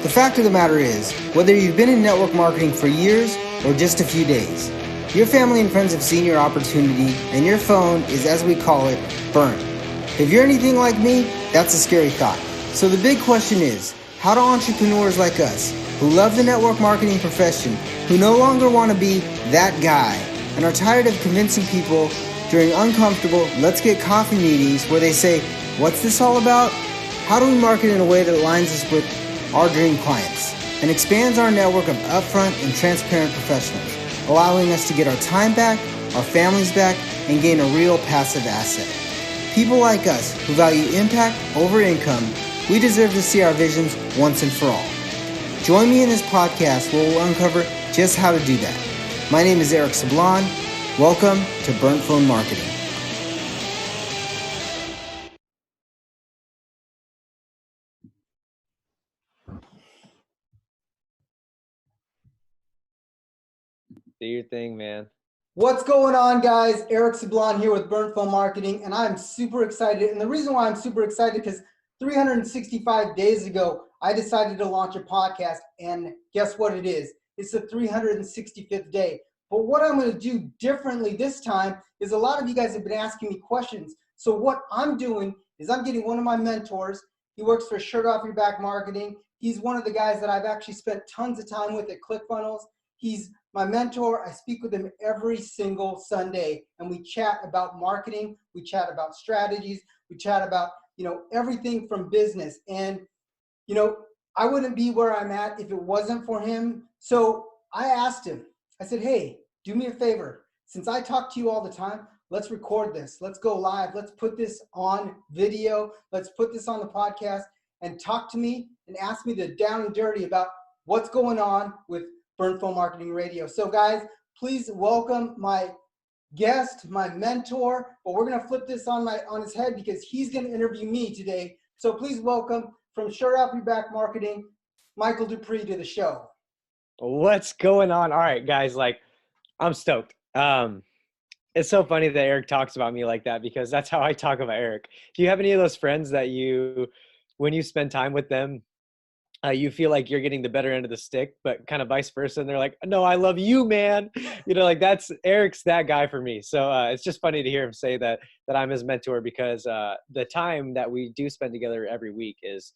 The fact of the matter is, whether you've been in network marketing for years or just a few days, your family and friends have seen your opportunity and your phone is, as we call it, burnt. If you're anything like me, that's a scary thought. So the big question is, how do entrepreneurs like us, who love the network marketing profession, who no longer want to be that guy, and are tired of convincing people during uncomfortable let's get coffee meetings where they say, what's this all about? How do we market in a way that aligns us with our dream clients and expands our network of upfront and transparent professionals, allowing us to get our time back, our families back, and gain a real passive asset? People like us who value impact over income, we deserve to see our visions once and for all. Join me in this podcast where we'll uncover just how to do that. My name is Eric Sablon. Welcome to Burnt Phone Marketing. Do your thing, man. What's going on, guys? Eric Sablon here with Burnt Phone Marketing, and I'm super excited. And the reason why I'm super excited is because 365 days ago, I decided to launch a podcast, and guess what it is? It's the 365th day. But what I'm going to do differently this time is a lot of you guys have been asking me questions. So what I'm doing is I'm getting one of my mentors. He works for Shirt Off Your Back Marketing. He's one of the guys that I've actually spent tons of time with at ClickFunnels. He's my mentor. I speak with him every single Sunday, and we chat about marketing. We chat about strategies. We chat about, everything from business. And, I wouldn't be where I'm at if it wasn't for him. So I asked him, I said, hey, do me a favor. Since I talk to you all the time, let's record this. Let's go live. Let's put this on video. Let's put this on the podcast and talk to me and ask me the down and dirty about what's going on with Burnt Phone Marketing Radio. So guys, please welcome my guest, my mentor, but we're going to flip this on his head because he's going to interview me today. So please welcome from Shirt Off Your Back Marketing, Micheal Dupree to the show. What's going on? All right, guys, I'm stoked. It's so funny that Eric talks about me like that because that's how I talk about Eric. Do you have any of those friends that when you spend time with them, you feel like you're getting the better end of the stick, but kind of vice versa. And they're like, no, I love you, man. That's Eric's that guy for me. So it's just funny to hear him say that I'm his mentor because the time that we do spend together every week is,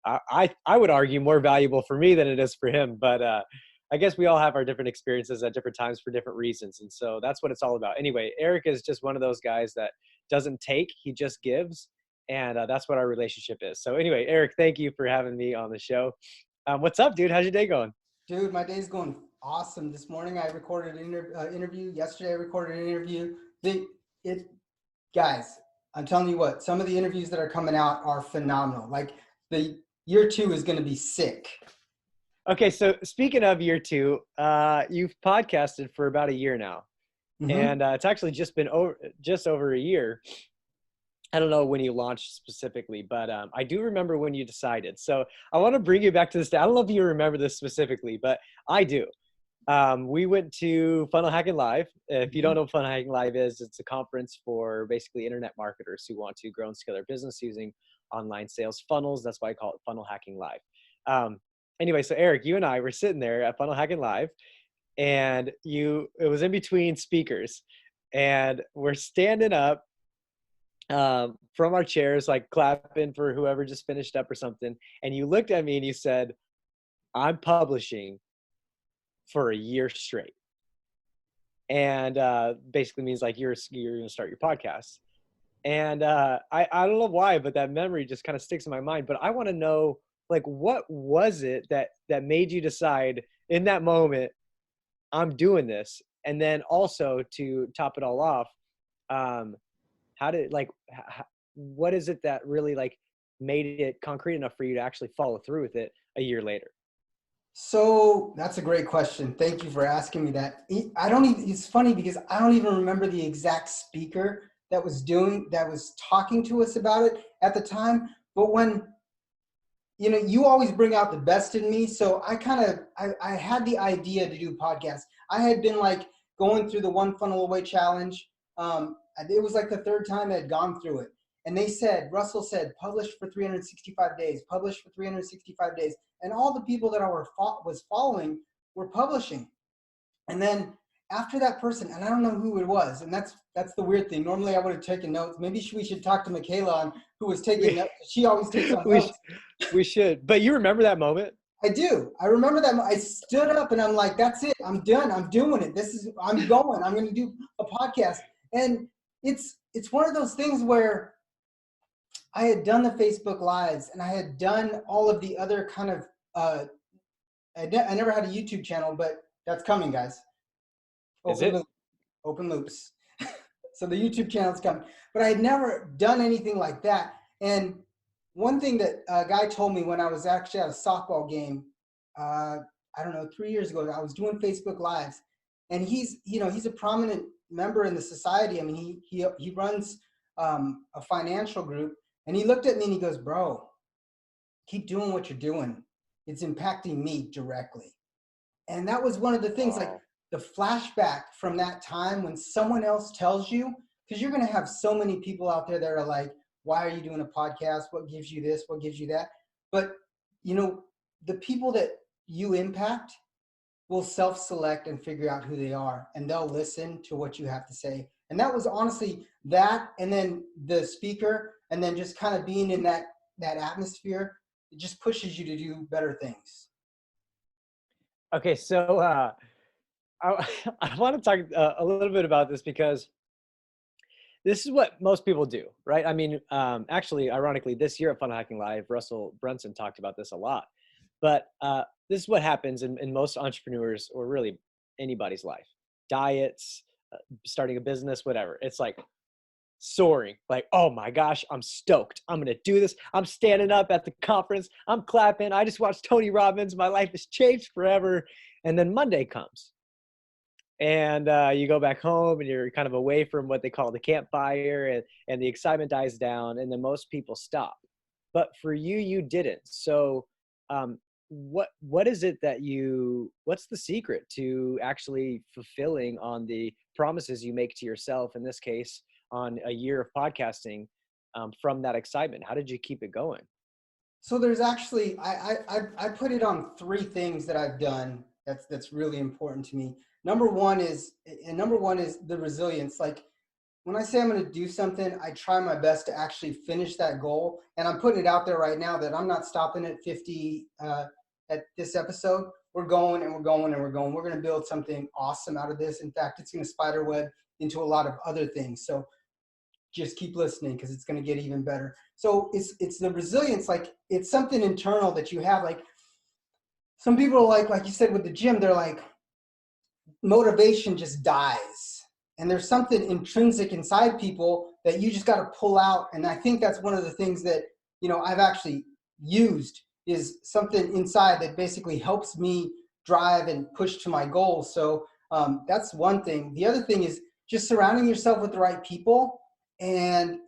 I would argue, more valuable for me than it is for him. But I guess we all have our different experiences at different times for different reasons. And so that's what it's all about. Anyway, Eric is just one of those guys that doesn't take, he just gives. And that's what our relationship is. So anyway, Eric, thank you for having me on the show. What's up, dude? How's your day going? Dude, my day's going awesome. This morning I recorded an interview. Yesterday I recorded an interview. Guys, I'm telling you what, some of the interviews that are coming out are phenomenal. Like the year 2 is going to be sick. Okay, so speaking of year 2, you've podcasted for about a year now. Mm-hmm. And it's actually just been just over a year. I don't know when you launched specifically, but I do remember when you decided. So I want to bring you back to this day. I don't know if you remember this specifically, but I do. We went to Funnel Hacking Live. If you don't know what Funnel Hacking Live is, it's a conference for basically internet marketers who want to grow and scale their business using online sales funnels. That's why I call it Funnel Hacking Live. Anyway, so Eric, you and I were sitting there at Funnel Hacking Live, and it was in between speakers, and we're standing up from our chairs, like clapping for whoever just finished up or something. And you looked at me and you said, I'm publishing for a year straight. And basically means like you're going to start your podcast. And I don't know why, but that memory just kind of sticks in my mind. But I want to know, what was it that made you decide in that moment, I'm doing this? And then also to top it all off, what is it that really made it concrete enough for you to actually follow through with it a year later? So that's a great question. Thank you for asking me that. It's funny because I don't even remember the exact speaker that was talking to us about it at the time. But when, you always bring out the best in me. So I had the idea to do podcasts. I had been going through the One Funnel Away challenge. It was the 3rd time I had gone through it. And they said, Russell said, publish for 365 days, publish for 365 days. And all the people that I was following were publishing. And then after that person, and I don't know who it was, and that's the weird thing. Normally I would have taken notes. Maybe we should talk to Michaela on who was taking notes. She always takes on notes. We should. But you remember that moment? I do. I remember that. I stood up and I'm like, that's it. I'm done. I'm doing it. I'm going. I'm going to do a podcast. And it's one of those things where I had done the Facebook Lives and I had done all of the other kind of, I never had a YouTube channel, but that's coming, guys. Open loops. So the YouTube channel's coming. But I had never done anything like that. And one thing that a guy told me when I was actually at a softball game, I don't know, 3 years ago, I was doing Facebook Lives, and he's a prominent member in the society. I mean, he runs a financial group, and he looked at me and he goes, bro, keep doing what you're doing. It's impacting me directly. And that was one of the things, like the flashback from that time when someone else tells you, because you're going to have so many people out there that are like, why are you doing a podcast? What gives you this? What gives you that? But, the people that you impact will self-select and figure out who they are, and they'll listen to what you have to say. And that was honestly that, and then the speaker, and then just kind of being in that atmosphere, it just pushes you to do better things. Okay, so I want to talk a little bit about this because this is what most people do, right? I mean, actually, ironically, this year at Fun Hacking Live, Russell Brunson talked about this a lot. But this is what happens in most entrepreneurs, or really anybody's life. Diets, starting a business, whatever. It's like soaring, like, oh my gosh, I'm stoked. I'm going to do this. I'm standing up at the conference. I'm clapping. I just watched Tony Robbins. My life has changed forever. And then Monday comes. And you go back home and you're kind of away from what they call the campfire, and the excitement dies down, and then most people stop. But for you, you didn't. So what is it that what's the secret to actually fulfilling on the promises you make to yourself, in this case, on a year of podcasting, from that excitement? How did you keep it going? So there's actually, I put it on 3 things that I've done that's really important to me. Number one is the resilience. Like when I say I'm going to do something, I try my best to actually finish that goal. And I'm putting it out there right now that I'm not stopping at 50 at this episode. We're going and we're going and we're going. We're going to build something awesome out of this. In fact, it's going to spiderweb into a lot of other things. So just keep listening, because it's going to get even better. So it's the resilience. Like it's something internal that you have. Like some people are like you said with the gym, they're like, motivation just dies. And there's something intrinsic inside people that you just got to pull out. And I think that's one of the things that, I've actually used, is something inside that basically helps me drive and push to my goals. So that's one thing. The other thing is just surrounding yourself with the right people. And,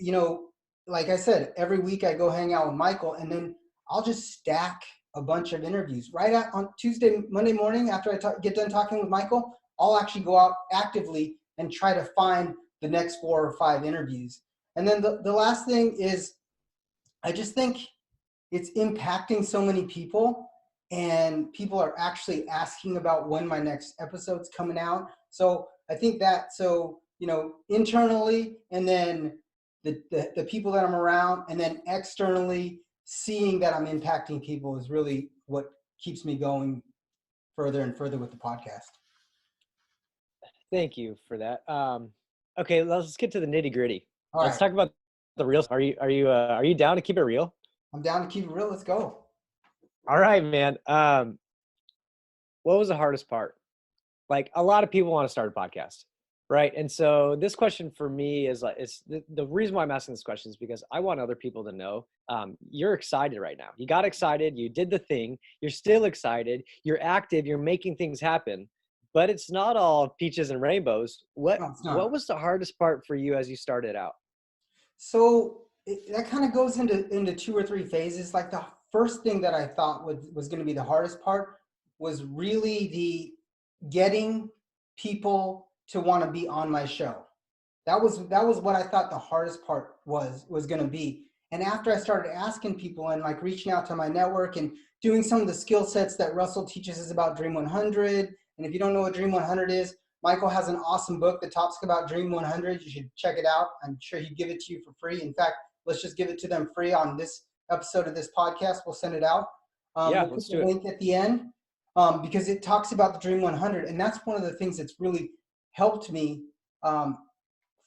like I said, every week I go hang out with Michael, and then I'll just stack a bunch of interviews on Monday morning after I get done talking with Michael. I'll actually go out actively and try to find the next 4 or 5 interviews. And then the last thing is, I just think it's impacting so many people, and people are actually asking about when my next episode's coming out. So I think that, internally, and then the people that I'm around, and then externally, seeing that I'm impacting people is really what keeps me going further and further with the podcast. Thank you for that. Okay, let's get to the nitty gritty. Let's Right. talk about the real. Are you down to keep it real? I'm down to keep it real. Let's go. All right, man. What was the hardest part? Like, a lot of people want to start a podcast, right? And so this question for me is like, it's the reason why I'm asking this question is because I want other people to know you're excited right now. You got excited. You did the thing. You're still excited. You're active. You're making things happen. But it's not all peaches and rainbows. What was the hardest part for you as you started out? So that kind of goes into 2 or 3 phases. Like the first thing that I thought was going to be the hardest part was really the getting people to want to be on my show. That was what I thought the hardest part was going to be. And after I started asking people and like reaching out to my network and doing some of the skill sets that Russell teaches us about Dream 100. And if you don't know what Dream 100 is, Micheal has an awesome book that talks about Dream 100. You should check it out. I'm sure he'd give it to you for free. In fact, let's just give it to them free on this episode of this podcast. We'll send it out. Yeah, We'll let's put do the it. link at the end because it talks about the Dream 100. And that's one of the things that's really helped me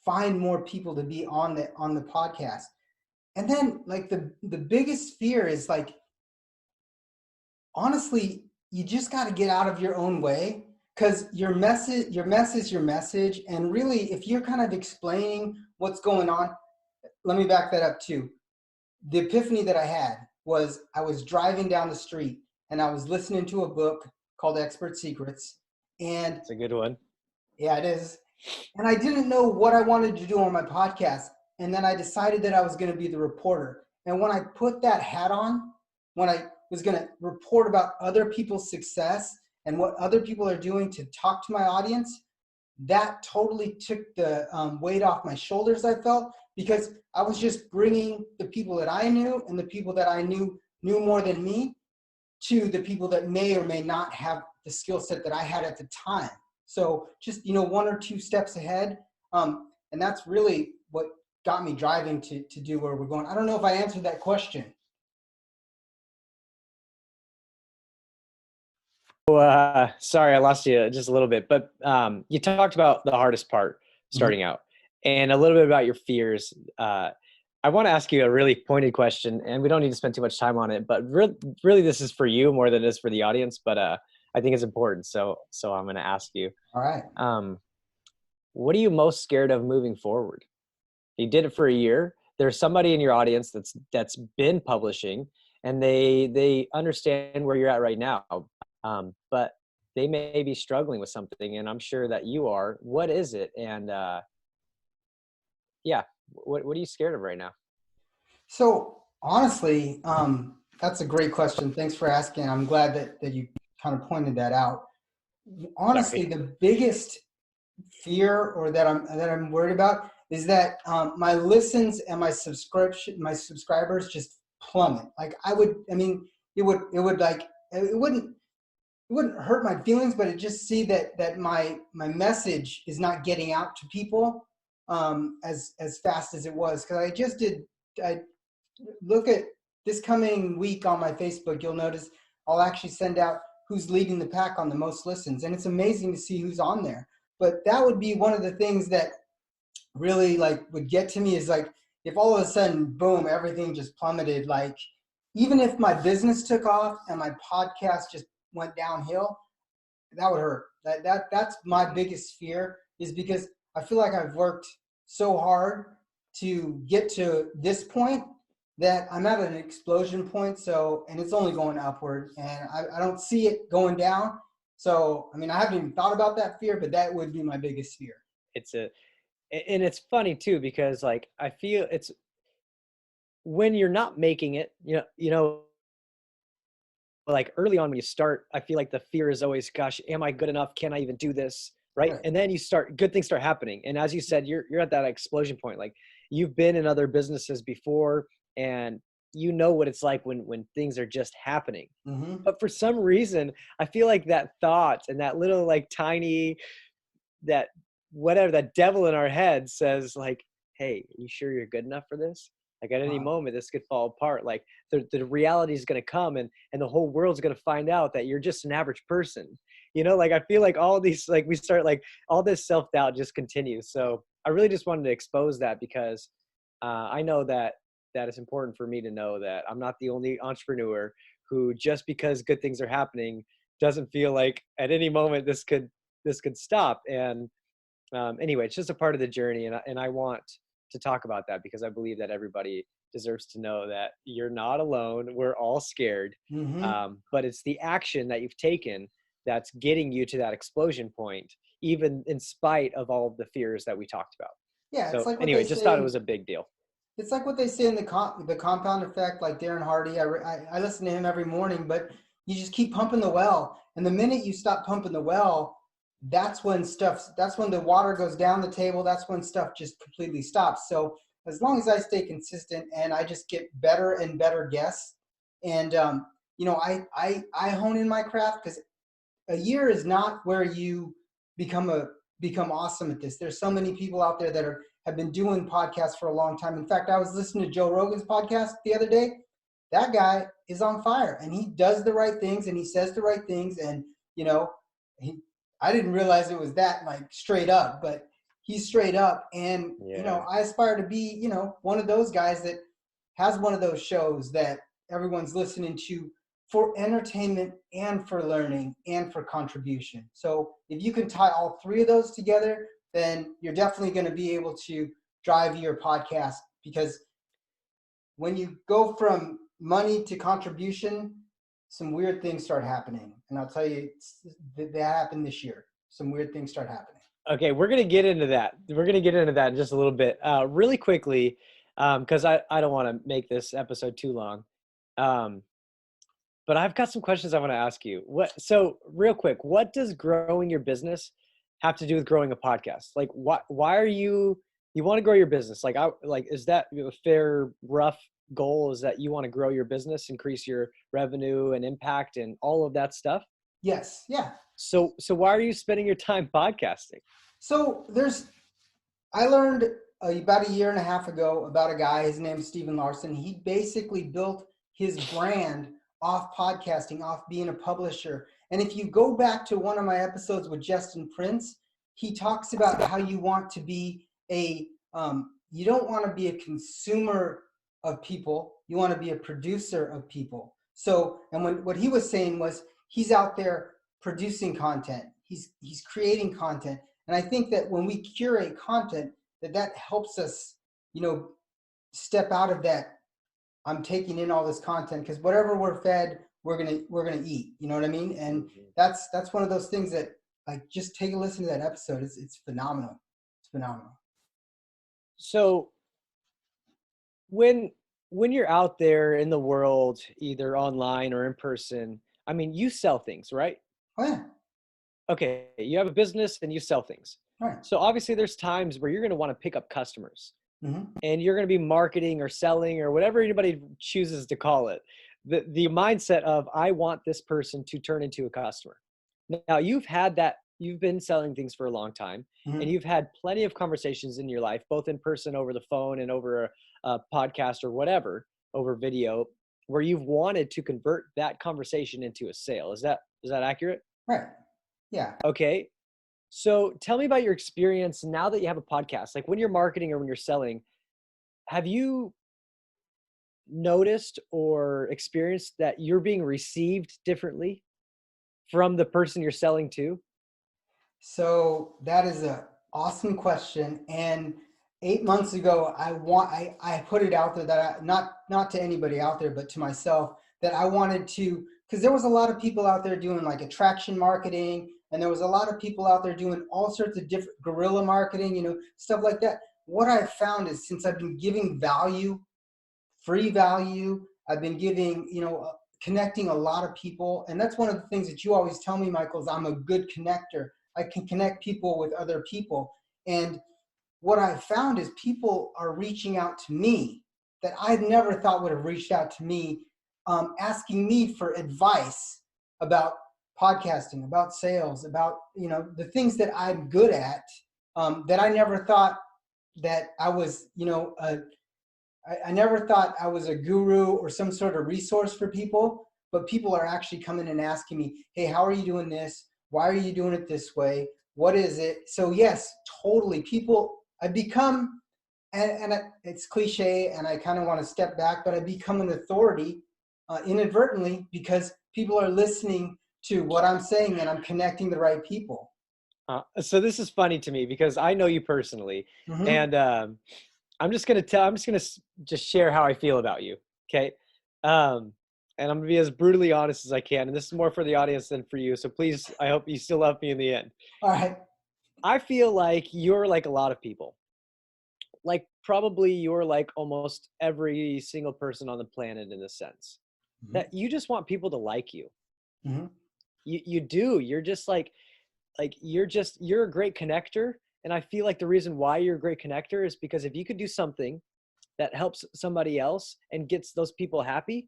find more people to be on the podcast. And then like the biggest fear is like, honestly, you just got to get out of your own way, because your mess is your message. And really, if you're kind of explaining what's going on, let me back that up too. The epiphany that I had was I was driving down the street and I was listening to a book called Expert Secrets. And It's a good one. yeah, it is. And I didn't know what I wanted to do on my podcast. And then I decided that I was going to be the reporter. And when I put that hat on, when I was going to report about other people's success and what other people are doing to talk to my audience, that totally took the weight off my shoulders, I felt, because I was just bringing the people that I knew and the people that I knew more than me to the people that may or may not have the skill set that I had at the time. So just, one or two steps ahead. And that's really what got me driving to do where we're going. I don't know if I answered that question. Sorry, I lost you just a little bit, but you talked about the hardest part starting out and a little bit about your fears. I want to ask you a really pointed question, and we don't need to spend too much time on it, but really this is for you more than it is for the audience, but I think it's important. So I'm going to ask you. All right. What are you most scared of moving forward? You did it for a year. There's somebody in your audience that's been publishing, and they understand where you're at right now. But they may be struggling with something, and I'm sure that you are. What is it? And what are you scared of right now? So honestly, that's a great question. Thanks for asking. I'm glad that you kind of pointed that out. Honestly, Sorry. the biggest fear or that I'm worried about is that my listens and my subscribers just plummet. Like it wouldn't hurt my feelings, but it just see that my message is not getting out to people as fast as it was. Because I look at this coming week on my Facebook, you'll notice I'll actually send out who's leading the pack on the most listens, and it's amazing to see who's on there. But that would be one of the things that really would get to me, is like if all of a sudden, boom, everything just plummeted. Like even if my business took off and my podcast just went downhill, that would hurt. That's my biggest fear, is because I feel like I've worked so hard to get to this point that I'm at an explosion point. So, and it's only going upward, and I don't see it going down. So, I haven't even thought about that fear, but that would be my biggest fear. And it's funny too, because I feel it's when you're not making it, like early on when you start, I feel like the fear is always, gosh, am I good enough? Can I even do this? Right. And then good things start happening. And as you said, you're at that explosion point. Like you've been in other businesses before, and you know what it's like when things are just happening. Mm-hmm. But for some reason, I feel like that thought and that little tiny, that devil in our head says hey, are you sure you're good enough for this? Like at any moment, this could fall apart. Like the reality is going to come, and the whole world's going to find out that you're just an average person. I feel like all these, we start all this self-doubt just continues. So I really just wanted to expose that, because I know that it's important for me to know that I'm not the only entrepreneur who, just because good things are happening, doesn't feel like at any moment this could stop. And anyway, it's just a part of the journey. And I want to talk about that, because I believe that everybody deserves to know that you're not alone. We're all scared. Mm-hmm. But it's the action that you've taken that's getting you to that explosion point, even in spite of all of the fears that we talked about. Yeah. So It's like anyway, just thought it was a big deal. It's like what they say in the compound effect, like Darren Hardy. I listen to him every morning, but you just keep pumping the well. And the minute you stop pumping the well, that's when the water goes down the table. That's when stuff just completely stops. So as long as I stay consistent and I just get better and better guests, and I hone in my craft, because a year is not where you become awesome at this. There's so many people out there that have been doing podcasts for a long time. In fact, I was listening to Joe Rogan's podcast the other day. That guy is on fire, and he does the right things and he says the right things. And I didn't realize it was that like straight up, but he's straight up. And I aspire to be one of those guys that has one of those shows that everyone's listening to for entertainment and for learning and for contribution. So if you can tie all three of those together, then you're definitely going to be able to drive your podcast, because when you go from money to contribution, some weird things start happening. And I'll tell you, that happened this year. Some weird things start happening. Okay, we're going to get into that. We're going to get into that in just a little bit. Really quickly, because I don't want to make this episode too long. But I've got some questions I want to ask you. So real quick, what does growing your business have to do with growing a podcast? Like, why are you want to grow your business? Is that a fair, rough goal? Is that you want to grow your business, increase your revenue and impact and all of that stuff? Yes. Yeah. So why are you spending your time podcasting? So I learned about a year and a half ago about a guy, his name is Stephen Larson. He basically built his brand off podcasting, off being a publisher. And if you go back to one of my episodes with Justin Prince, he talks about how you want to be you don't want to be a consumer of people, you want to be a producer of people. So, and what he was saying was he's out there producing content, he's creating content. And I think that when we curate content, that helps us, step out of that I'm taking in all this content, because whatever we're fed, we're gonna eat. You know what I mean? And that's one of those things that, like, just take a listen to that episode. It's phenomenal. It's phenomenal. So when you're out there in the world, either online or in person, I mean, you sell things, right? Oh yeah. Okay, you have a business and you sell things. Right. So obviously there's times where you're going to want to pick up customers. Mm-hmm. And you're going to be marketing or selling or whatever anybody chooses to call it. The mindset of, I want this person to turn into a customer. Now you've been selling things for a long time, Mm-hmm. and you've had plenty of conversations in your life, both in person, over the phone, and over a podcast or whatever, over video, where you've wanted to convert that conversation into a sale. Is that accurate? Right. Yeah. Okay. So tell me about your experience now that you have a podcast. Like, when you're marketing or when you're selling, have you noticed or experienced that you're being received differently from the person you're selling to? So that is an awesome question. And 8 months ago, I put it out there that not to anybody out there, but to myself, that I wanted to, because there was a lot of people out there doing like attraction marketing, and there was a lot of people out there doing all sorts of different guerrilla marketing, stuff like that. What I've found is, since I've been giving value, free value, I've been giving, connecting a lot of people. And that's one of the things that you always tell me, Michael, is I'm a good connector. I can connect people with other people. And what I found is people are reaching out to me that I've never thought would have reached out to me, asking me for advice about podcasting, about sales, about, the things that I'm good at, that I never thought that I was, I never thought I was a guru or some sort of resource for people, but people are actually coming and asking me, hey, how are you doing this? Why are you doing it this way? What is it? So yes, totally. I become, and it's cliche, and I kind of want to step back, but I become an authority inadvertently, because people are listening to what I'm saying and I'm connecting the right people. So this is funny to me because I know you personally, Mm-hmm. and I'm just going to just share how I feel about you. Okay. And I'm going to be as brutally honest as I can. And this is more for the audience than for you. So please, I hope you still love me in the end. All right. I feel like you're like a lot of people. Like, probably you're like almost every single person on the planet, in a sense, Mm-hmm. that you just want people to like you. Mm-hmm. You do. You're just like, like you're a great connector. And I feel like the reason why you're a great connector is because if you could do something that helps somebody else and gets those people happy,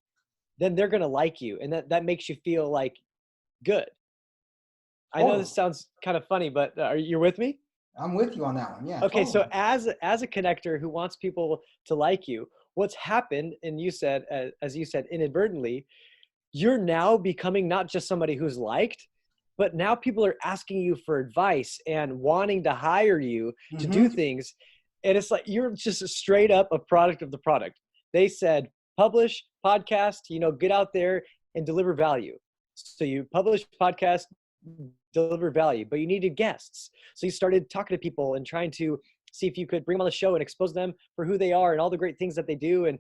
then they're going to like you. And that makes you feel like good. I know this sounds kind of funny, but are you with me? I'm with you on that one. Yeah. Okay. Totally. So as a connector who wants people to like you, what's happened, and you said, as you said, inadvertently, you're now becoming not just somebody who's liked, but now people are asking you for advice and wanting to hire you to do things. And it's like, you're just straight up a product of the product. They said, publish, podcast, get out there and deliver value. So you publish, podcast, deliver value, but you needed guests. So you started talking to people and trying to see if you could bring them on the show and expose them for who they are and all the great things that they do, and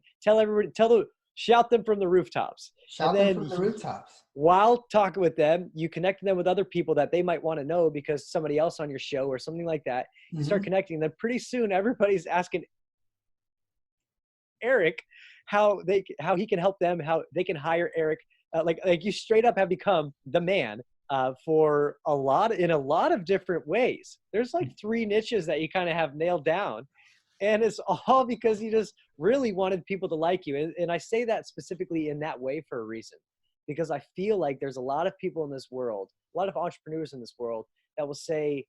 shout them from the rooftops. Shout them from the rooftops. While talking with them, you connect them with other people that they might want to know because somebody else on your show or something like that. You start connecting them. Pretty soon, everybody's asking Eric how he can help them, how they can hire Eric. Like you straight up have become the man in a lot of different ways. There's like 3 niches that you kind of have nailed down. And it's all because you just really wanted people to like you. And I say that specifically in that way for a reason, because I feel like there's a lot of people in this world, a lot of entrepreneurs in this world that will say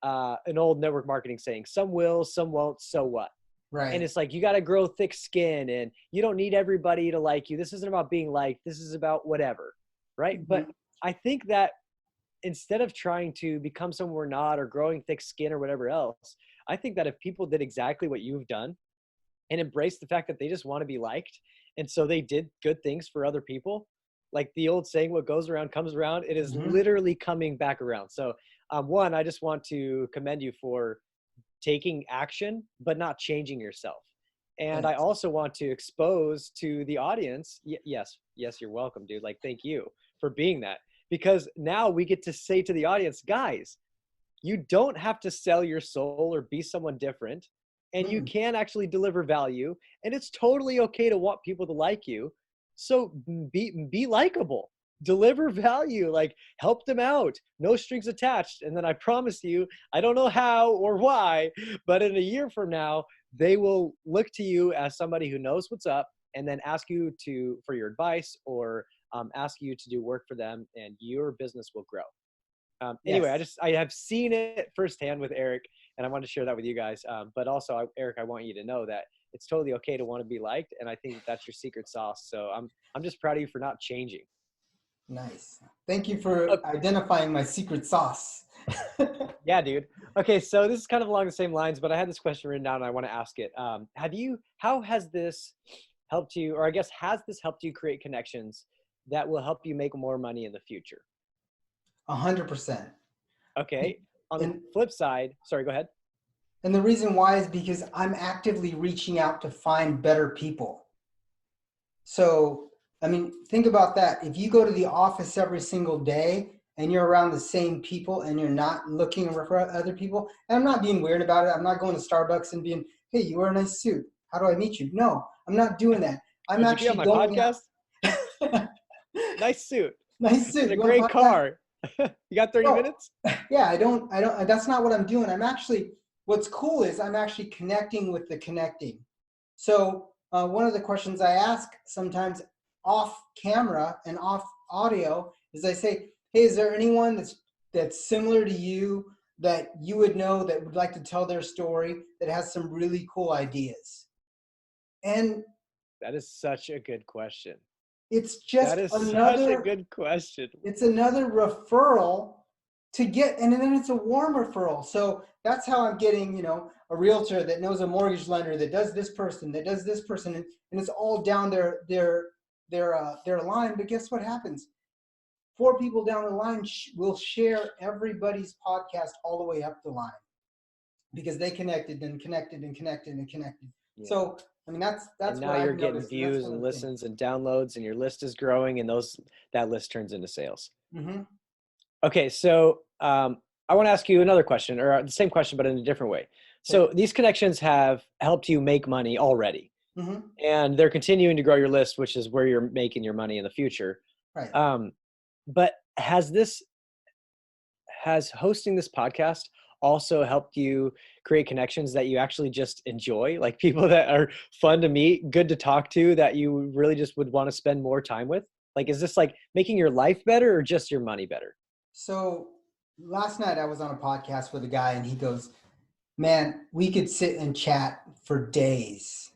an old network marketing saying, some will, some won't, so what? Right. And it's like, you got to grow thick skin and you don't need everybody to like you. This isn't about being liked. This is about whatever. Right. But I think that instead of trying to become someone we're not or growing thick skin or whatever else, I think that if people did exactly what you've done and embraced the fact that they just want to be liked, and so they did good things for other people, like the old saying, what goes around comes around, it is literally coming back around. So one, I just want to commend you for taking action, but not changing yourself. And I also want to expose to the audience, yes, you're welcome, dude. Like, thank you for being that. Because now we get to say to the audience, guys, you don't have to sell your soul or be someone different, and you can actually deliver value, and it's totally okay to want people to like you. So be likable, deliver value, like help them out, no strings attached. And then I promise you, I don't know how or why, but in a year from now, they will look to you as somebody who knows what's up and then ask you for your advice or ask you to do work for them, and your business will grow. Anyway, I have seen it firsthand with Eric, and I want to share that with you guys. But also, Eric, I want you to know that it's totally okay to want to be liked, and I think that's your secret sauce. So I'm just proud of you for not changing. Nice. Thank you for identifying my secret sauce. Yeah, dude. Okay, so this is kind of along the same lines, but I had this question written down and I want to ask it. How has this helped you, or I guess, has this helped you create connections that will help you make more money in the future? 100%. Okay. On the flip side, sorry, go ahead. And the reason why is because I'm actively reaching out to find better people. So, I mean, think about that. If you go to the office every single day and you're around the same people and you're not looking for other people, and I'm not being weird about it. I'm not going to Starbucks and being, hey, you wear a nice suit. How do I meet you? No, I'm not doing that. I'm Would actually you be on my podcast? Nice suit. Nice suit. It's a great car. You got 30 minutes? Yeah, I don't, that's not what I'm doing. What's cool is I'm actually connecting with the connecting. So one of the questions I ask sometimes off camera and off audio is I say, hey, is there anyone that's similar to you that you would know that would like to tell their story that has some really cool ideas? And that is such a good question. It's just such a good question. It's another referral to get, and then it's a warm referral. So that's how I'm getting, a realtor that knows a mortgage lender that does this person, and it's all down their line. But guess what happens? 4 people down the line will share everybody's podcast all the way up the line because they connected and connected and connected and connected. Yeah. So I mean, that's and now you're getting views and listens and downloads, and your list is growing, and that list turns into sales. Mm-hmm. Okay, so I want to ask you another question, or the same question, but in a different way. So these connections have helped you make money already, and they're continuing to grow your list, which is where you're making your money in the future. Right. But has this has hosting this podcast also helped you create connections that you actually just enjoy, like people that are fun to meet, good to talk to, that you really just would want to spend more time with? Like, is this like making your life better or just your money better? So last night I was on a podcast with a guy and he goes, man, we could sit and chat for days.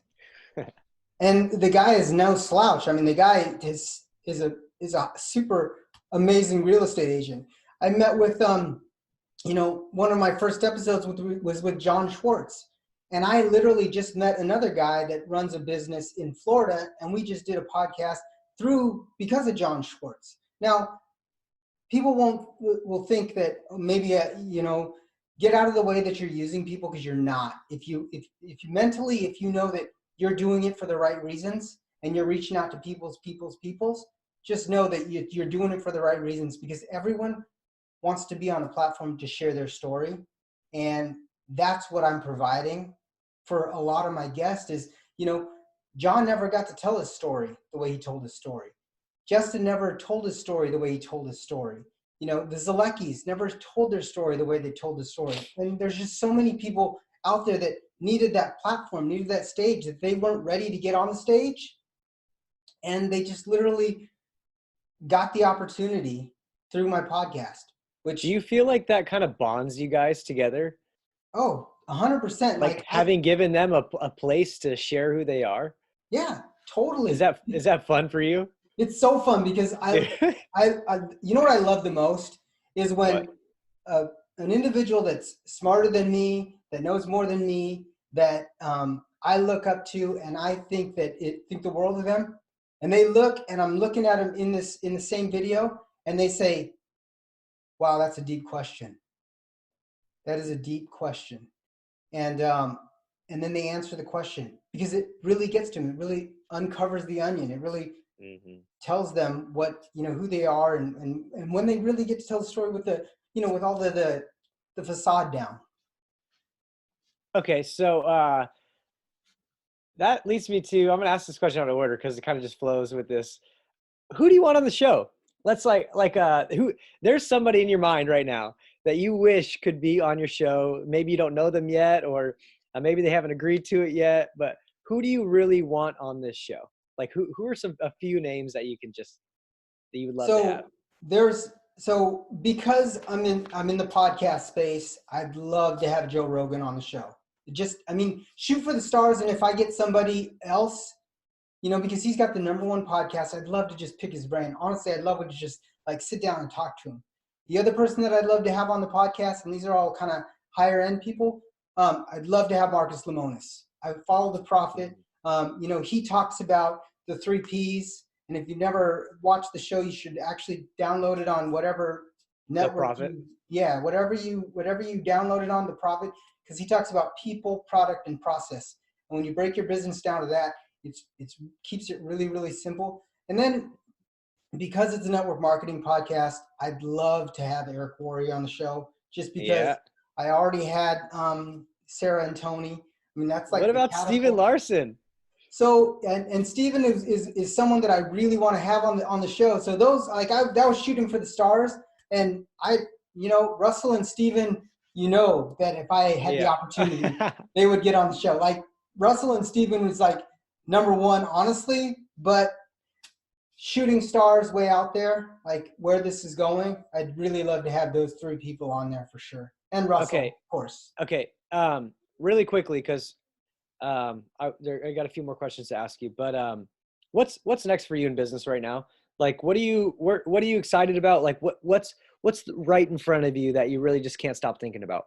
And the guy is no slouch. I mean, the guy is a super amazing real estate agent. I met with one of my first episodes was with John Schwartz. And I literally just met another guy that runs a business in Florida, and we just did a podcast because of John Schwartz. Now, people will think that maybe get out of the way that you're using people, because you're not. If you mentally, if you know that you're doing it for the right reasons and you're reaching out to people's, just know that you're doing it for the right reasons, because everyone wants to be on a platform to share their story. And that's what I'm providing for a lot of my guests is, John never got to tell his story the way he told his story. Justin never told his story the way he told his story. The Zaleckis never told their story the way they told the story. And there's just so many people out there that needed that platform, needed that stage, that they weren't ready to get on the stage. And they just literally got the opportunity through my podcast. Which, do you feel like that kind of bonds you guys together? Oh, 100%. Like having given them a place to share who they are? Yeah, totally. Is that fun for you? It's so fun because I you know what I love the most is when an individual that's smarter than me, that knows more than me, that I look up to, and I think the world of them, and they look, and I'm looking at them in the same video, and they say, "Wow, that's a deep question. That is a deep question," and then they answer the question because it really gets to them. It really uncovers the onion. It really tells them what, who they are, and when they really get to tell the story with with all the facade down. Okay, so that leads me to, I'm gonna ask this question out of order because it kind of just flows with this. Who do you want on the show? Let's who, there's somebody in your mind right now that you wish could be on your show. Maybe you don't know them yet, or maybe they haven't agreed to it yet, but who do you really want on this show? Like who are a few names that you would love to have? So because I'm in the podcast space, I'd love to have Joe Rogan on the show. Shoot for the stars. And if I get somebody else, because he's got the #1 podcast, I'd love to just pick his brain. Honestly, I'd love to just sit down and talk to him. The other person that I'd love to have on the podcast, and these are all kind of higher end people, I'd love to have Marcus Lemonis. I follow the Prophet. He talks about the 3 Ps. And if you've never watched the show, you should actually download it on whatever network. Whatever you download it on, the Prophet, because he talks about people, product, and process. And when you break your business down to that, it keeps it really, really simple. And then because it's a network marketing podcast, I'd love to have Eric Worre on the show, just because I already had Sarah and Tony. I mean, that's like. What about Steven Larson? So and Steven is someone that I really want to have on the show. So those that was shooting for the stars, and Russell and Steven, that if I had the opportunity, they would get on the show. Like Russell and Steven was #1, honestly, but shooting stars way out there, like where this is going, I'd really love to have those 3 people on there for sure. And Russell, of course. Okay. Really quickly, because I got a few more questions to ask you, but what's next for you in business right now? Like, what are you excited about? Like, what's right in front of you that you really just can't stop thinking about?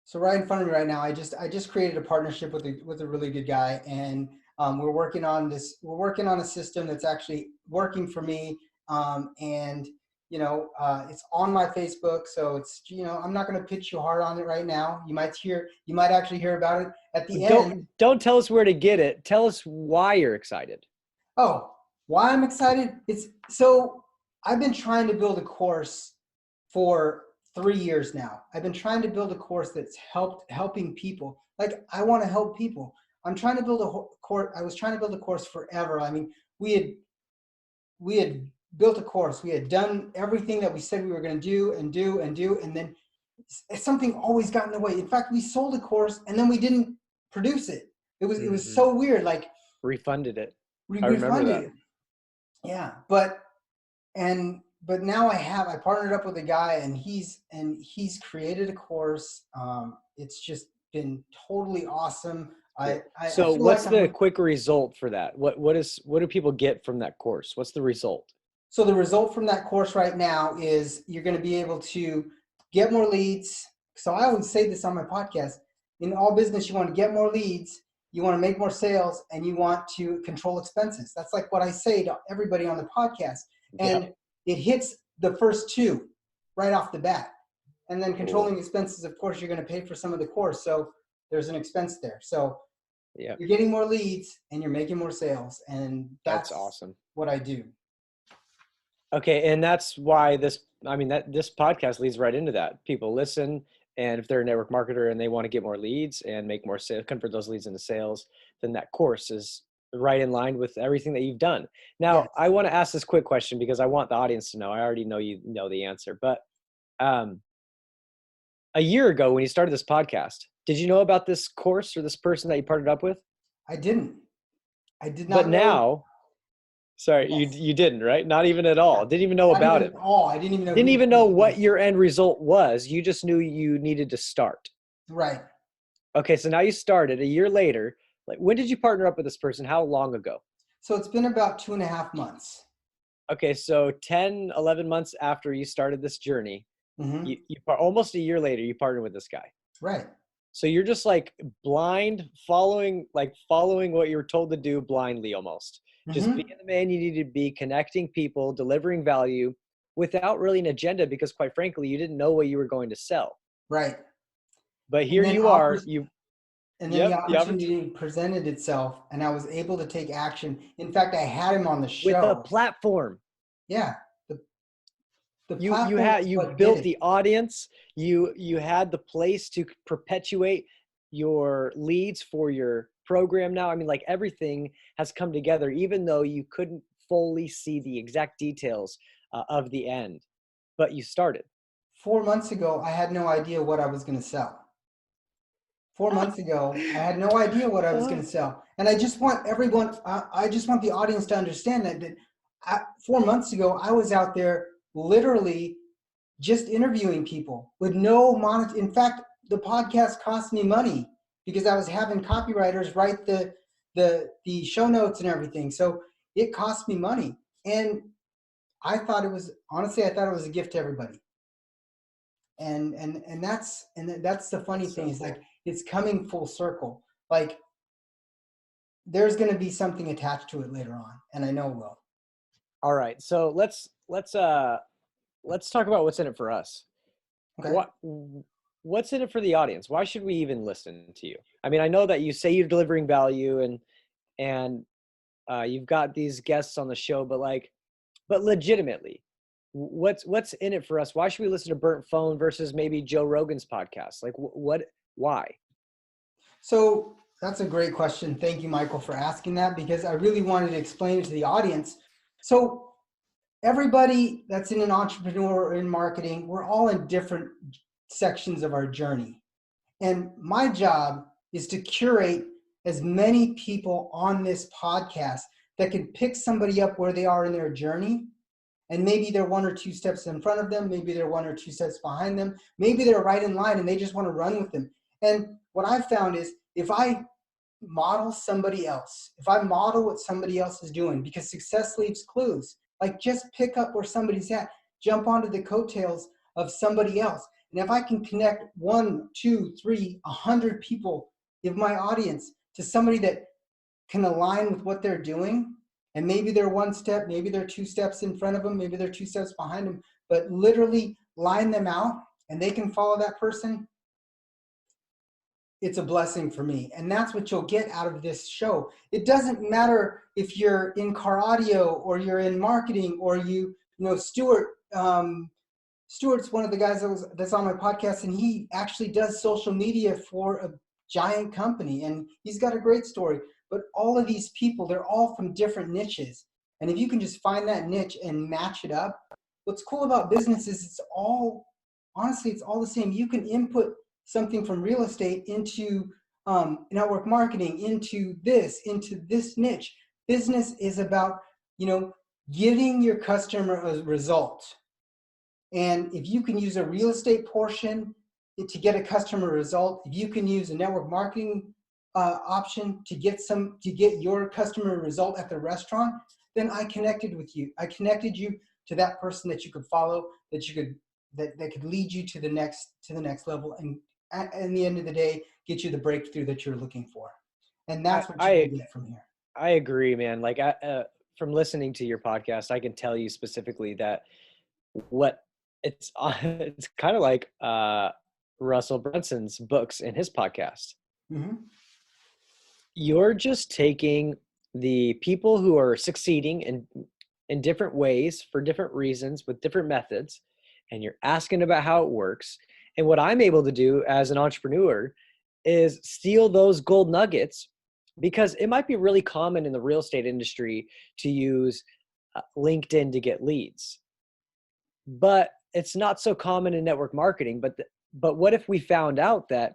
So right in front of me right now, I just created a partnership with a really good guy, and we're working on this. We're working on a system that's actually working for me, and it's on my Facebook. So it's I'm not going to pitch you hard on it right now. You might actually hear about it at the end. Don't tell us where to get it. Tell us why you're excited. Oh, why I'm excited? So I've been trying to build a course for 3 years now. I've been trying to build a course that's helping people. Like, I want to help people. I'm trying to build a course. I was trying to build a course forever. I mean, we had built a course. We had done everything that we said we were going to do, and then something always got in the way. In fact, we sold a course and then we didn't produce it. It was so weird. Like, refunded it. we I remember refunded that. it. Yeah, but now I partnered up with a guy, and he's created a course. It's just been totally awesome. I So feel what's like the quick result for that? What do people get from that course? What's the result? So the result from that course right now is you're going to be able to get more leads. So I always say this on my podcast. In all business, you want to get more leads, you want to make more sales, and you want to control expenses. That's like what I say to everybody on the podcast. And it hits the first two right off the bat. And then controlling expenses, of course, you're going to pay for some of the course. So there's an expense there. So you're getting more leads and you're making more sales. And that's awesome. What I do. Okay, and that's why this podcast leads right into that. People listen, and if they're a network marketer and they want to get more leads and make more sales, convert those leads into sales, then that course is right in line with everything that you've done. Now, I want to ask this quick question because I want the audience to know. I already know you know the answer, but a year ago when you started this podcast, did you know about this course or this person that you partnered up with? I didn't. I did not. But now. Sorry, you didn't, right? Not even at all. Didn't even know about it. I didn't even know. Didn't even know what your end result was. You just knew you needed to start. Right. Okay, so now you started a year later. Like, when did you partner up with this person? How long ago? So it's been about 2.5 months. Okay, so 10, 11 months after you started this journey, you almost a year later, you partnered with this guy. Right. So you're just like blind, following what you were told to do blindly almost. Just being the man you need to be, connecting people, delivering value without really an agenda, because quite frankly, you didn't know what you were going to sell. Right. But here you are. And then the opportunity presented itself, and I was able to take action. In fact, I had him on the show. With a platform. Yeah. You built the audience. You had the place to perpetuate your leads for your program now. I mean, like, everything has come together, even though you couldn't fully see the exact details of the end, but you started. 4 months ago, I had no idea what I was going to sell. 4 months ago, I had no idea what I was going to sell. And I just want everyone, I just want the audience to understand that 4 months ago, I was out there literally just interviewing people with no monetary. In fact, the podcast cost me money because I was having copywriters write the show notes and everything. So it cost me money. And I thought it was a gift to everybody. And that's the funny thing is, like, it's coming full circle. Like, there's going to be something attached to it later on, and I know it will. All right. So let's talk about what's in it for us. Okay. What's in it for the audience? Why should we even listen to you? I mean, I know that you say you're delivering value and you've got these guests on the show, but legitimately, what's in it for us? Why should we listen to Burnt Phone versus maybe Joe Rogan's podcast? Like, why? So that's a great question. Thank you, Michael, for asking that, because I really wanted to explain it to the audience. So everybody that's in an entrepreneur or in marketing, we're all in different sections of our journey. And my job is to curate as many people on this podcast that can pick somebody up where they are in their journey. And maybe they're 1 or 2 steps in front of them. Maybe they're 1 or 2 steps behind them. Maybe they're right in line and they just want to run with them. And what I've found is, if I model somebody else, if I model what somebody else is doing, because success leaves clues, like, just pick up where somebody's at, jump onto the coattails of somebody else. And if I can connect 1, 2, 3, 100 people of my audience to somebody that can align with what they're doing, and maybe they're 1 step, maybe they're 2 steps in front of them, maybe they're 2 steps behind them, but literally line them out and they can follow that person, it's a blessing for me. And that's what you'll get out of this show. It doesn't matter if you're in car audio or you're in marketing, or Stuart's one of the guys that's on my podcast, and he actually does social media for a giant company, and he's got a great story. But all of these people, they're all from different niches. And if you can just find that niche and match it up, what's cool about business is honestly, it's all the same. You can input something from real estate into network marketing, into this niche. Business is about, getting your customer a result. And if you can use a real estate portion to get a customer result, if you can use a network marketing option to get your customer result at the restaurant, then I connected with you. I connected you to that person that you could follow, that could lead you to the next level, and at the end of the day, get you the breakthrough that you're looking for. And that's what you can get from here. I agree, man. Like from listening to your podcast, I can tell you specifically that it's kind of like Russell Brunson's books and his podcast. Mm-hmm. You're just taking the people who are succeeding in different ways for different reasons with different methods, and you're asking about how it works. And what I'm able to do as an entrepreneur is steal those gold nuggets, because it might be really common in the real estate industry to use LinkedIn to get leads, but it's not so common in network marketing. But what if we found out that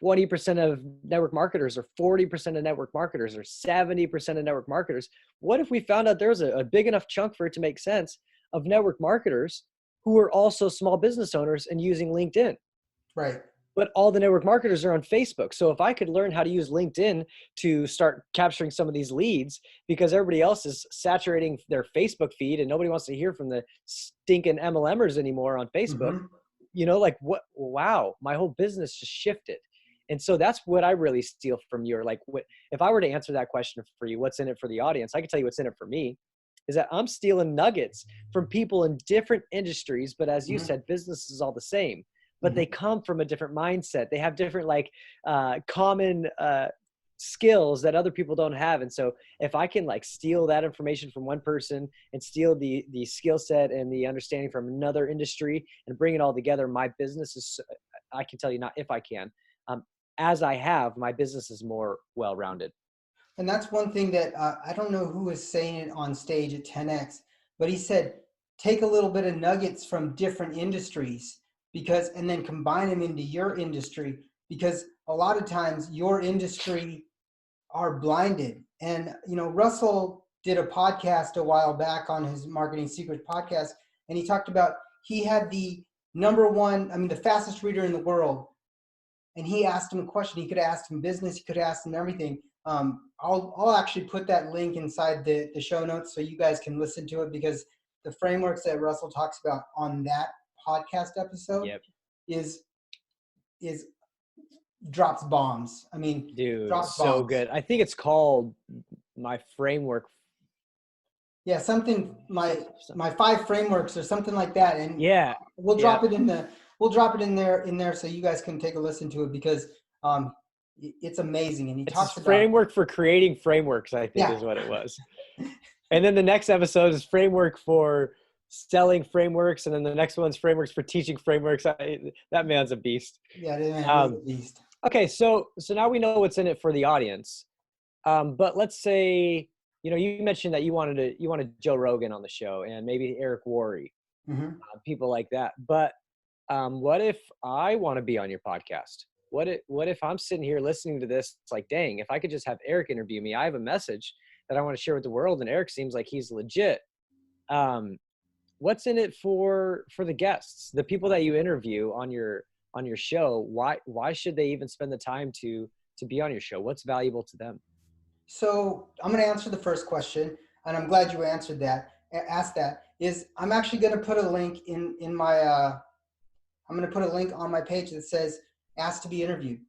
20% of network marketers, or 40% of network marketers, or 70% of network marketers? What if we found out there's a big enough chunk for it to make sense of network marketers who are also small business owners and using LinkedIn? Right. But all the network marketers are on Facebook. So if I could learn how to use LinkedIn to start capturing some of these leads, because everybody else is saturating their Facebook feed and nobody wants to hear from the stinking MLMers anymore on Facebook, wow, my whole business just shifted. And so that's what I really steal from you. If I were to answer that question for you, what's in it for the audience? I can tell you what's in it for me, is that I'm stealing nuggets from people in different industries. But as you said, business is all the same, but they come from a different mindset. They have different common skills that other people don't have. And so if I can steal that information from one person and steal the skill set and the understanding from another industry and bring it all together, my business is, I can tell you, not if I can, as I have, my business is more well-rounded. And that's one thing that I don't know who was saying it on stage at 10X, but he said, take a little bit of nuggets from different industries and then combine them into your industry, because a lot of times your industry are blinded. And, Russell did a podcast a while back on his Marketing Secrets podcast, and he talked about he had the the fastest reader in the world. And he asked him a question. He could have asked him business. He could have asked him everything. I'll actually put that link inside the show notes so you guys can listen to it, because the frameworks that Russell talks about on that podcast episode is drops bombs. I mean, dude, drops so bombs. good. I think it's called my framework. Yeah, my 5 frameworks or something like that. And we'll drop it in there so you guys can take a listen to it, because it's amazing. And he talks about framework for creating frameworks, I think is what it was. And then the next episode is framework for selling frameworks. And then the next one's frameworks for teaching frameworks. That man's a beast. Yeah, that man's a beast. Okay. So now we know what's in it for the audience. But let's say, you mentioned that you wanted Joe Rogan on the show and maybe Eric Worre, people like that. But what if I want to be on your podcast? What if I'm sitting here listening to this? It's like, dang, if I could just have Eric interview me, I have a message that I want to share with the world, and Eric seems like he's legit. What's in it for the guests, the people that you interview on your show? Why should they even spend the time to be on your show? What's valuable to them? So I'm going to answer the first question, and I'm glad you asked that. I'm actually going to put a link in my I'm going to put a link on my page that says ask to be interviewed.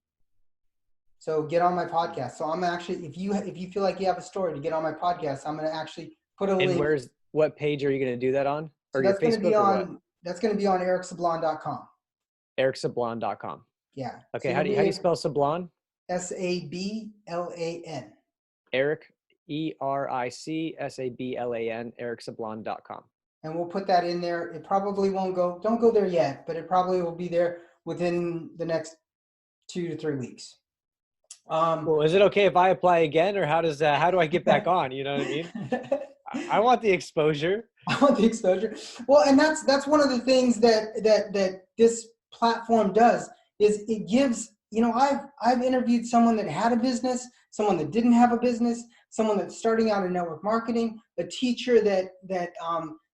So get on my podcast. So I'm actually, if you feel like you have a story to get on my podcast, I'm going to actually put a link. And what page are you going to do that on? Or so that's your Facebook that's going to be on ericsablon.com. ericsablon.com. Yeah. Okay. So how do you spell Sablon? Sablan. Eric, ERICSABLAN, ericsablon.com. And we'll put that in there. It probably don't go there yet, but it probably will be there within the next 2 to 3 weeks. Well, is it okay if I apply again, or how do I get back on? You know what I mean? I want the exposure. I want the exposure. Well, and that's one of the things that this platform does is it gives, I've interviewed someone that had a business, someone that didn't have a business, someone that's starting out in network marketing, a teacher that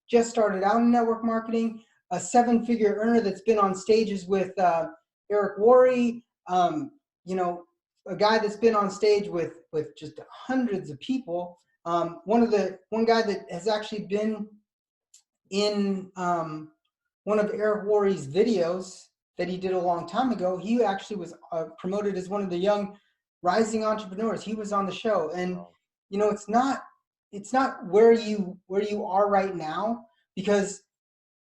just started out in network marketing, a 7-figure earner that's been on stages with Eric Worre, a guy that's been on stage with just hundreds of people. One guy that has actually been in one of Eric Worre's videos that he did a long time ago. He actually was promoted as one of the young rising entrepreneurs. He was on the show, and it's not where you are right now, because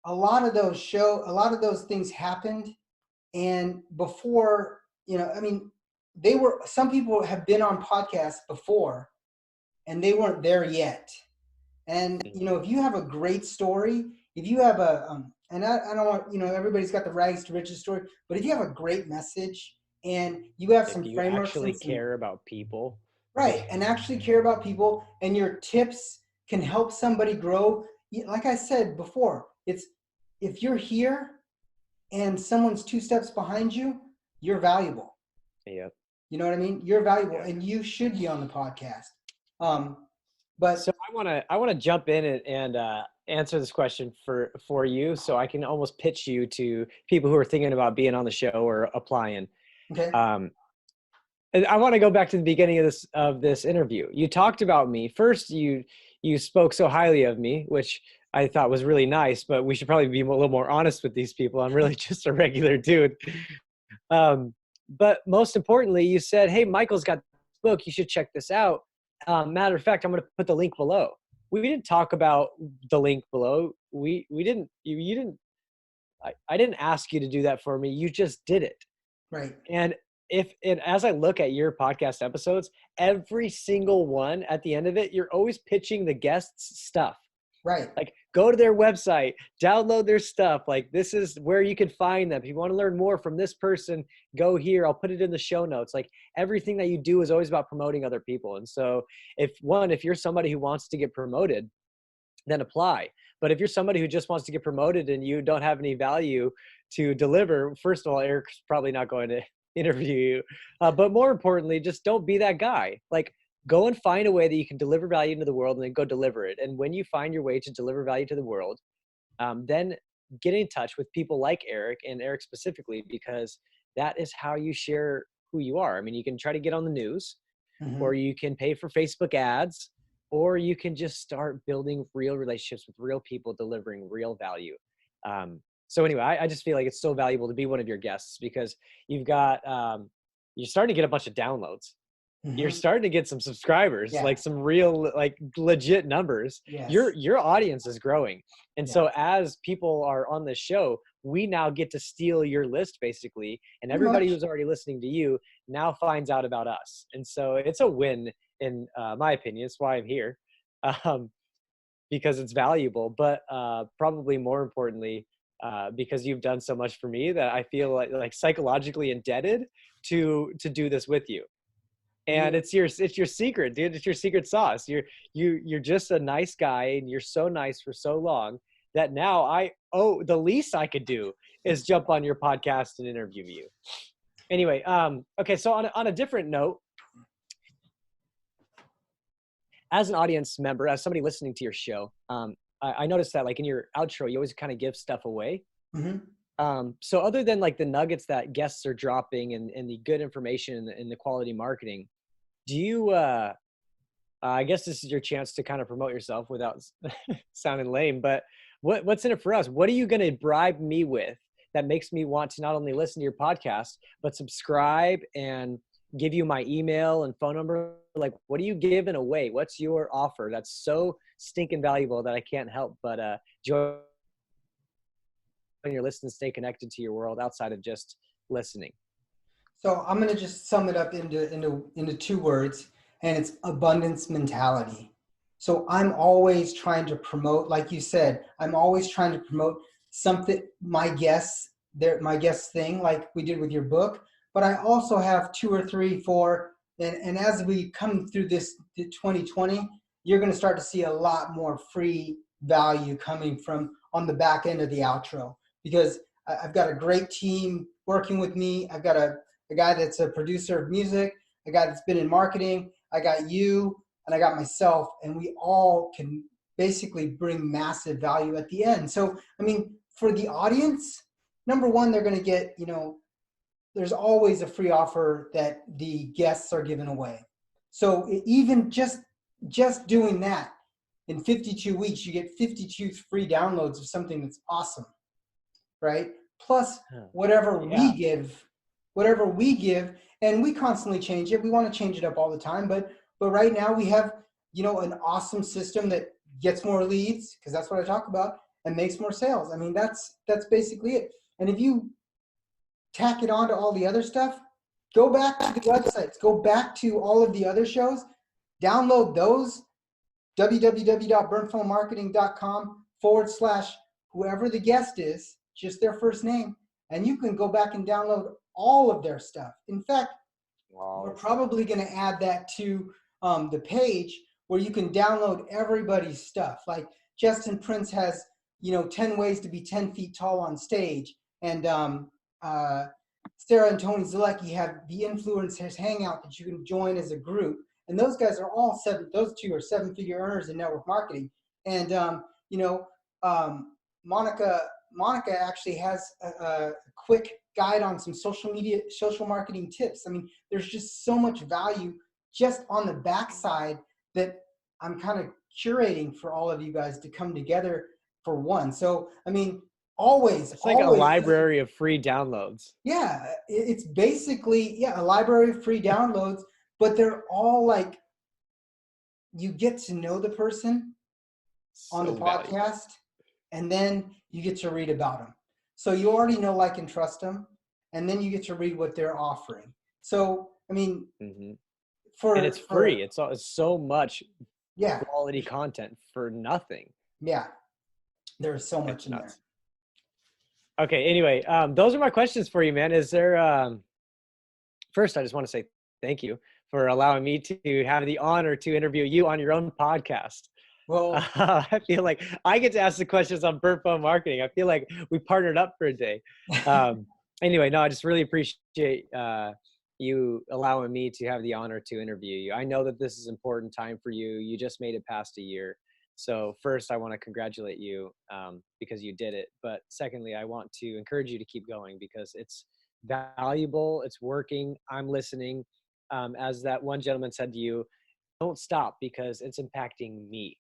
a lot of those things happened, and before, some people have been on podcasts before and they weren't there yet. And, if you have a great story, if you have and I don't want, everybody's got the rags to riches story, but if you have a great message and you have some frameworks, actually care about people, right, and actually care about people, and your tips can help somebody grow. Like I said before, if you're here and someone's 2 steps behind you, you're valuable. Yep. You know what I mean? You're valuable, and you should be on the podcast. But so I want to jump in and answer this question for you, so I can almost pitch you to people who are thinking about being on the show or applying. Okay. And I want to go back to the beginning of this interview. You talked about me. First, you spoke so highly of me, which I thought was really nice, but we should probably be a little more honest with these people. I'm really just a regular dude. But most importantly, you said, hey, Michael's got this book. You should check this out. Matter of fact, I'm going to put the link below. We didn't talk about the link below. We didn't, you didn't, I didn't ask you to do that for me. You just did it. Right. And as I look at your podcast episodes, every single one at the end of it, you're always pitching the guests stuff. Right. Like, go to their website, download their stuff. Like, this is where you can find them. If you want to learn more from this person, go here. I'll put it in the show notes. Like, everything that you do is always about promoting other people. And so if you're somebody who wants to get promoted, then apply. But if you're somebody who just wants to get promoted and you don't have any value to deliver, first of all, Eric's probably not going to interview you. But more importantly, just don't be that guy. Like, go and find a way that you can deliver value into the world, and then go deliver it. And when you find your way to deliver value to the world, then get in touch with people like Eric, and Eric specifically, because that is how you share who you are. I mean, you can try to get on the news, or you can pay for Facebook ads, or you can just start building real relationships with real people, delivering real value. So anyway, I just feel like it's so valuable to be one of your guests, because you've got, you're starting to get a bunch of downloads. You're starting to get some subscribers, like some real, like legit numbers. Yes. Your audience is growing. And so as people are on this show, we now get to steal your list basically. And everybody who's already listening to you now finds out about us. And so it's a win in my opinion. It's why I'm here, because it's valuable, but probably more importantly, because you've done so much for me that I feel like psychologically indebted to do this with you. And it's your secret, dude. It's your secret sauce. You're just a nice guy, and you're so nice for so long that now the least I could do is jump on your podcast and interview you. Anyway, okay. So on a different note, as an audience member, as somebody listening to your show, I noticed that like in your outro, you always kind of give stuff away. So other than like the nuggets that guests are dropping and the good information and the quality marketing, do you, I guess this is your chance to kind of promote yourself without sounding lame, but what's in it for us? What are you going to bribe me with that makes me want to not only listen to your podcast, but subscribe and give you my email and phone number? Like, what are you giving away? What's your offer that's so stinking valuable that I can't help but join your list and stay connected to your world outside of just listening? So I'm going to just sum it up into 2 words, and it's abundance mentality. So I'm always trying to promote, like you said, I'm always trying to promote something, my guests thing, like we did with your book. But I also have 2 or 3, 4, and as we come through this 2020, you're going to start to see a lot more free value coming from on the back end of the outro, because I've got a great team working with me. I've got a guy that's a producer of music, a guy that's been in marketing. I got you, and I got myself, and we all can basically bring massive value at the end. So, I mean, for the audience, number one, they're going to get, there's always a free offer that the guests are giving away. So even just doing that, in 52 weeks, you get 52 free downloads of something that's awesome, right? Plus whatever we give, and we constantly change it. We want to change it up all the time, but right now we have, an awesome system that gets more leads, because that's what I talk about, and makes more sales. I mean, that's basically it. And if you tack it on to all the other stuff, go back to the websites, go back to all of the other shows, download those, www.burnphonemarketing.com/whoever the guest is, just their first name, and you can go back and download all of their stuff. In fact, we're probably going to add that to the page where you can download everybody's stuff. Like Justin Prince has, 10 ways to be 10 feet tall on stage, and Sarah and Tony Zalecki have the Influencers Hangout that you can join as a group. And those guys are all those two are 7-figure earners in network marketing. And, Monica actually has a quick guide on some social marketing tips. I mean, there's just so much value just on the backside that I'm kind of curating for all of you guys to come together for one. So, I mean, it's like a library of free downloads. Yeah, it's basically, a library of free downloads, but they're all like, you get to know the person on the podcast, and then you get to read about them. So you already know, like, and trust them, and then you get to read what they're offering. So, I mean, and it's free. It's so much quality content for nothing. Yeah, there's so much in there. Okay, anyway, those are my questions for you, man. Is there, first, I just want to say thank you for allowing me to have the honor to interview you on your own podcast. Well, I feel like I get to ask the questions on Burnt Phone Marketing. I feel like we partnered up for a day. Anyway, no, I just really appreciate you allowing me to have the honor to interview you. I know that this is an important time for you. You just made it past a year. So first, I want to congratulate you because you did it. But secondly, I want to encourage you to keep going because it's valuable. It's working. I'm listening. As that one gentleman said to you, don't stop because it's impacting me.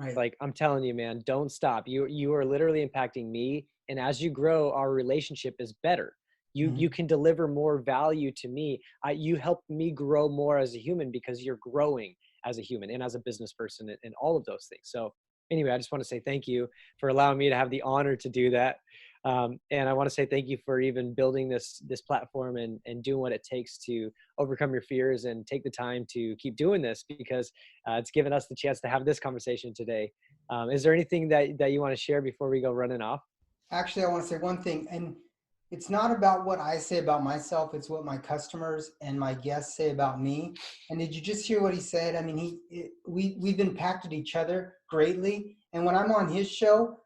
Right. Like, I'm telling you, man, don't stop. You are literally impacting me. And as you grow, our relationship is better. You can deliver more value to me. You help me grow more as a human because you're growing as a human and as a business person and all of those things. So anyway, I just want to say thank you for allowing me to have the honor to do that. And I want to say thank you for even building this platform and doing what it takes to overcome your fears and take the time to keep doing this because it's given us the chance to have this conversation today. Is there anything that you want to share before we go running off? Actually, I want to say one thing, and it's not about what I say about myself. It's what my customers and my guests say about me. And did you just hear what he said? I mean, we've impacted each other greatly. And when I'm on his show,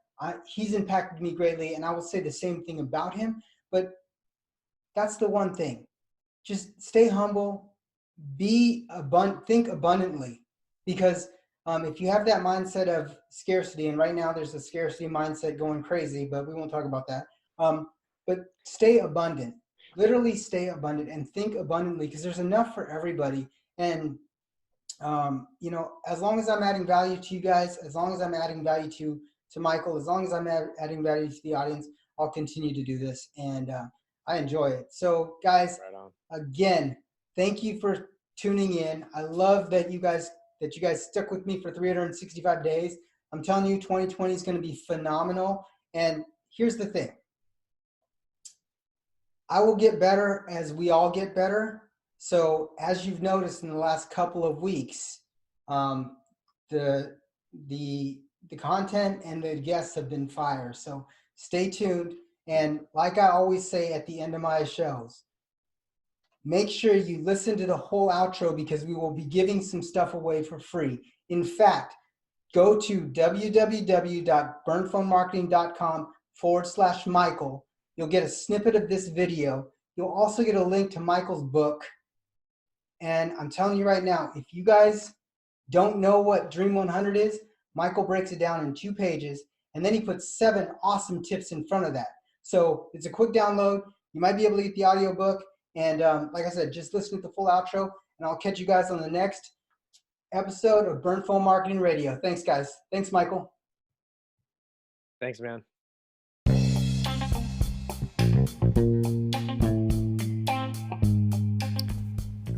he's impacted me greatly. And I will say the same thing about him. But that's the one thing. Just stay humble, think abundantly. Because if you have that mindset of scarcity, and right now there's a scarcity mindset going crazy, but we won't talk about that. But stay abundant, literally stay abundant and think abundantly because there's enough for everybody. And, as long as I'm adding value to you guys, as long as I'm adding value to Michael, as long as I'm adding value to the audience, I'll continue to do this. And I enjoy it. So guys, again, thank you for tuning in. I love that you guys stuck with me for 365 days. I'm telling you, 2020 is going to be phenomenal. And here's the thing. I will get better as we all get better. So as you've noticed in the last couple of weeks, the content and the guests have been fire. So stay tuned. And like I always say at the end of my shows, make sure you listen to the whole outro because we will be giving some stuff away for free. In fact, go to www.burnphonemarketing.com/Micheal. You'll get a snippet of this video. You'll also get a link to Micheal's book. And I'm telling you right now, if you guys don't know what Dream 100 is, Micheal breaks it down in 2 pages, and then he puts 7 awesome tips in front of that. So it's a quick download. You might be able to get the audiobook. And like I said, just listen to the full outro, and I'll catch you guys on the next episode of Burn Phone Marketing Radio. Thanks, guys. Thanks, Micheal. Thanks, man.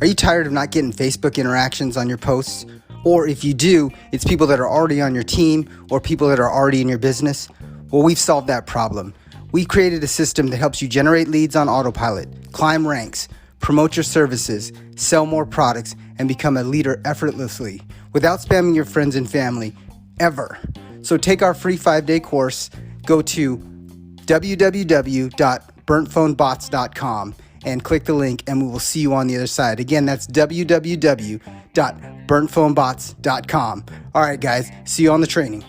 Are you tired of not getting Facebook interactions on your posts? Or if you do, it's people that are already on your team or people that are already in your business? Well, we've solved that problem. We created a system that helps you generate leads on autopilot, climb ranks, promote your services, sell more products, and become a leader effortlessly without spamming your friends and family ever. So take our free 5-day course, go to www.burntphonebots.com and click the link, and we will see you on the other side. Again, that's www.burntphonebots.com. All right, guys, see you on the training.